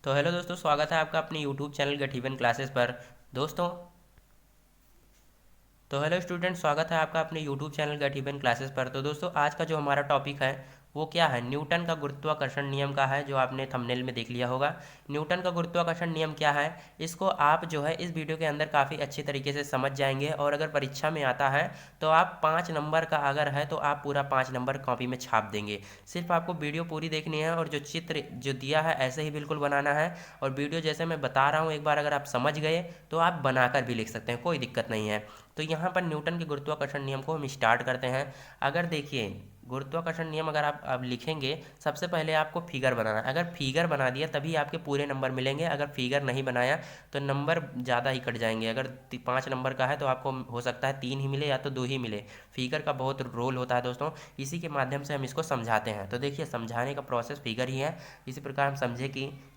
तो हेलो दोस्तों, स्वागत है आपका अपने यूट्यूब चैनल गठीवन क्लासेस पर। दोस्तों तो हेलो स्टूडेंट, स्वागत है आपका अपने यूट्यूब चैनल गठीवन क्लासेस पर। तो दोस्तों आज का जो हमारा टॉपिक है वो क्या है, न्यूटन का गुरुत्वाकर्षण नियम का है, जो आपने थंबनेल में देख लिया होगा। न्यूटन का गुरुत्वाकर्षण नियम क्या है, इसको आप जो है इस वीडियो के अंदर काफ़ी अच्छी तरीके से समझ जाएंगे। और अगर परीक्षा में आता है तो आप 5 नंबर का अगर है तो आप पूरा 5 नंबर कॉपी में छाप देंगे। सिर्फ आपको वीडियो पूरी देखनी है और जो चित्र जो दिया है ऐसे ही बिल्कुल बनाना है। और वीडियो जैसे मैं बता रहा हूँ, एक बार अगर आप समझ गए तो आप बनाकर भी लिख सकते हैं, कोई दिक्कत नहीं है। तो यहाँ पर न्यूटन के गुरुत्वाकर्षण नियम को हम स्टार्ट करते हैं। अगर देखिए, गुरुत्वाकर्षण नियम अगर आप लिखेंगे, सबसे पहले आपको फिगर बनाना है। अगर फिगर बना दिया तभी आपके पूरे नंबर मिलेंगे, अगर फिगर नहीं बनाया तो नंबर ज़्यादा ही कट जाएंगे। अगर 5 नंबर का है तो आपको हो सकता है 3 ही मिले या तो 2 ही मिले। फिगर का बहुत रोल होता है दोस्तों, इसी के माध्यम से हम इसको समझाते हैं। तो देखिए, समझाने का प्रोसेस फिगर ही है। इसी प्रकार हम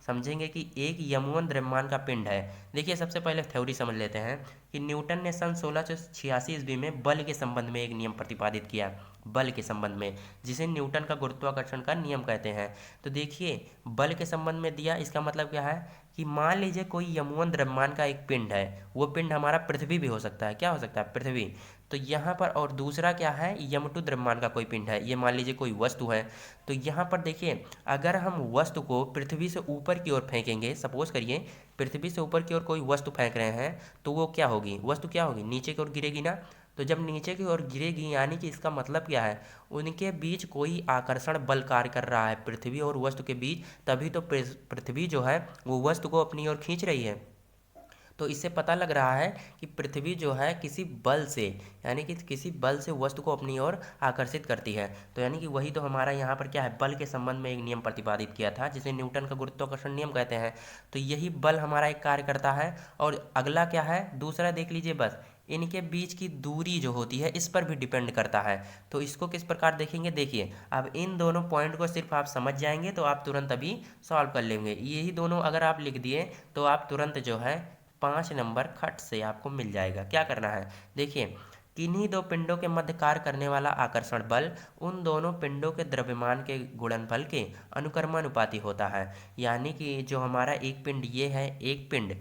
समझेंगे कि एक यमुन द्रव्यमान का पिंड है। देखिए, सबसे पहले थ्योरी समझ लेते हैं कि न्यूटन ने सन 1686 ईस्वी में बल के संबंध में एक नियम प्रतिपादित किया। बल के संबंध में, जिसे न्यूटन का गुरुत्वाकर्षण का नियम कहते हैं। तो देखिए, बल के संबंध में दिया, इसका मतलब क्या है कि मान लीजिए कोई यमुन द्रव्यमान का एक पिंड है। वो पिंड हमारा पृथ्वी भी हो सकता है। क्या हो सकता है? पृथ्वी। तो यहाँ पर और दूसरा क्या है, यम2 द्रव्यमान का कोई पिंड है। ये मान लीजिए कोई वस्तु है। तो यहाँ पर देखिए, अगर हम वस्तु को पृथ्वी से ऊपर की ओर फेंकेंगे, सपोज करिए पृथ्वी से ऊपर की ओर कोई वस्तु फेंक रहे हैं, तो वो क्या होगी, वस्तु क्या होगी, नीचे की ओर गिरेगी ना। तो जब नीचे की ओर गिरेगी, यानी कि इसका मतलब क्या है, उनके बीच कोई आकर्षण बल कार्य कर रहा है, पृथ्वी और वस्तु के बीच। तभी तो पृथ्वी जो है वो वस्तु को अपनी ओर खींच रही है। तो इससे पता लग रहा है कि पृथ्वी जो है किसी बल से, यानी कि किसी बल से वस्तु को अपनी ओर आकर्षित करती है। तो यानी कि वही तो हमारा यहाँ पर क्या है, बल के संबंध में एक नियम प्रतिपादित किया था, जिसे न्यूटन का गुरुत्वाकर्षण नियम कहते हैं। तो यही बल हमारा एक कार्य करता है। और अगला क्या है, दूसरा देख लीजिए, बस इनके बीच की दूरी जो होती है इस पर भी डिपेंड करता है। तो इसको किस प्रकार देखेंगे, देखिए, अब इन दोनों पॉइंट को सिर्फ आप समझ जाएंगे तो आप तुरंत अभी सॉल्व कर लेंगे। यही दोनों अगर आप लिख दिए तो आप तुरंत जो है 5 नंबर खट से आपको मिल जाएगा। क्या करना है, देखिए, किन्हीं दो पिंडों के मध्य कार्य करने वाला आकर्षण बल उन दोनों पिंडों के द्रव्यमान के गुणनफल के अनुक्रमानुपाती होता है। यानी कि जो हमारा एक पिंड ये है, एक पिंड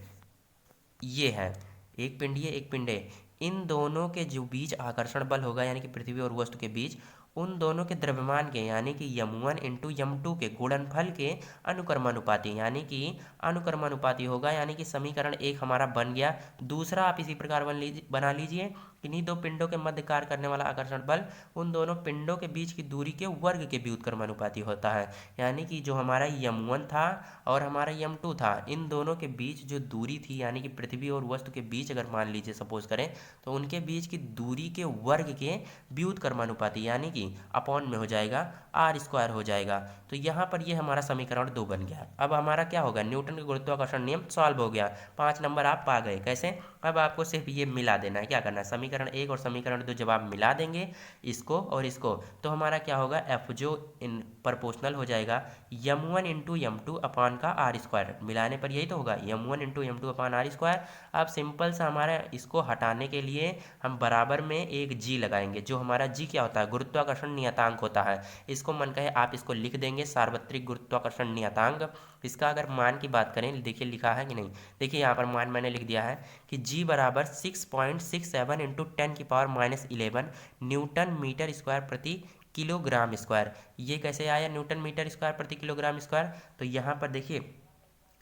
ये है, एक पिंड ये, एक पिंड है, इन दोनों के जो बीच आकर्षण बल होगा, यानी कि पृथ्वी और वस्तु के बीच, उन दोनों के द्रव्यमान के, यानी कि यम1 इंटू यम2 के गुणनफल के अनुक्रमानुपाती, यानी कि अनुक्रमानुपाती होगा। यानी कि समीकरण 1 हमारा बन गया। दूसरा आप इसी प्रकार बना लीजिए, किन्हीं दो पिंडों के मध्य कार्य करने वाला आकर्षण बल उन दोनों पिंडों के बीच की दूरी के वर्ग के व्युत्क्रमानुपाती होता है। यानी कि जो हमारा यम1 था और हमारा यम2 था, इन दोनों के बीच जो दूरी थी, यानी कि पृथ्वी और वस्तु के बीच अगर मान लीजिए सपोज करें, तो उनके बीच की दूरी के वर्ग के व्युत्क्रमानुपाती, यानी कि अपॉन में हो जाएगा, आर स्क्वायर हो जाएगा। तो यहाँ पर ये हमारा समीकरण 2 बन गया। अब हमारा क्या होगा, न्यूटन के गुरुत्वाकर्षण नियम सॉल्व हो गया। 5 नंबर आप पा गए। कैसे? अब आपको सिर्फ ये मिला देना है। क्या करना है, समीकरण 1 और समीकरण 2 जब आप मिला देंगे, इसको और इसको, तो हमारा क्या होगा, एफ जो इन प्रोपोर्शनल हो जाएगा यम1 इंटू यम2 अपान का आर स्क्वायर। मिलाने पर यही तो होगा, यम1 इंटू यम2 अपान आर स्क्वायर। अब सिंपल सा हमारा इसको हटाने के लिए हम बराबर में एक जी लगाएंगे। जो हमारा जी क्या होता है, गुरुत्वाकर्षण नियतांक होता है। इसको मन कहे आप इसको लिख देंगे, सार्वत्रिक गुरुत्वाकर्षण नियतांक। इसका अगर मान की बात करें, देखिए लिखा है कि नहीं, देखिए यहाँ पर मान मैंने लिख दिया है कि जी बराबर 6.67 इंटू 10⁻11 न्यूटन मीटर स्क्वायर प्रति किलोग्राम स्क्वायर। ये कैसे आया न्यूटन मीटर स्क्वायर प्रति किलोग्राम स्क्वायर? तो यहाँ पर देखिए,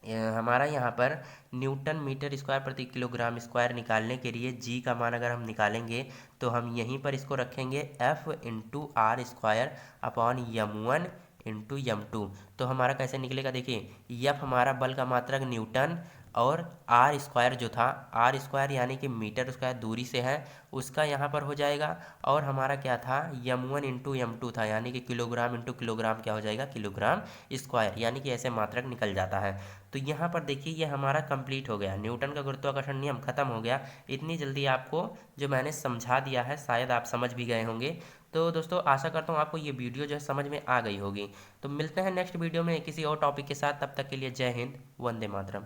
हमारा यहाँ पर न्यूटन मीटर स्क्वायर प्रति किलोग्राम स्क्वायर निकालने के लिए जी का मान अगर हम निकालेंगे, तो हम यहीं पर इसको रखेंगे F into R square upon यम1 इंटू यम2। तो हमारा कैसे निकलेगा, देखिए, एफ हमारा बल का मात्रक न्यूटन, और आर स्क्वायर जो था, आर स्क्वायर यानी कि मीटर स्क्वायर दूरी से है, उसका यहाँ पर हो जाएगा। और हमारा क्या था, यम1 इंटू यम2 था, यानी कि किलोग्राम इंटू किलोग्राम क्या हो जाएगा, किलोग्राम स्क्वायर, यानी कि ऐसे मात्रक निकल जाता है। तो यहाँ पर देखिए, ये हमारा कंप्लीट हो गया, न्यूटन का गुरुत्वाकर्षण नियम खत्म हो गया। इतनी जल्दी आपको जो मैंने समझा दिया है, शायद आप समझ भी गए होंगे। तो दोस्तों आशा करता हूँ आपको ये वीडियो जो है समझ में आ गई होगी। तो मिलते हैं नेक्स्ट वीडियो में किसी और टॉपिक के साथ, तब तक के लिए जय हिंद, वंदे मातरम।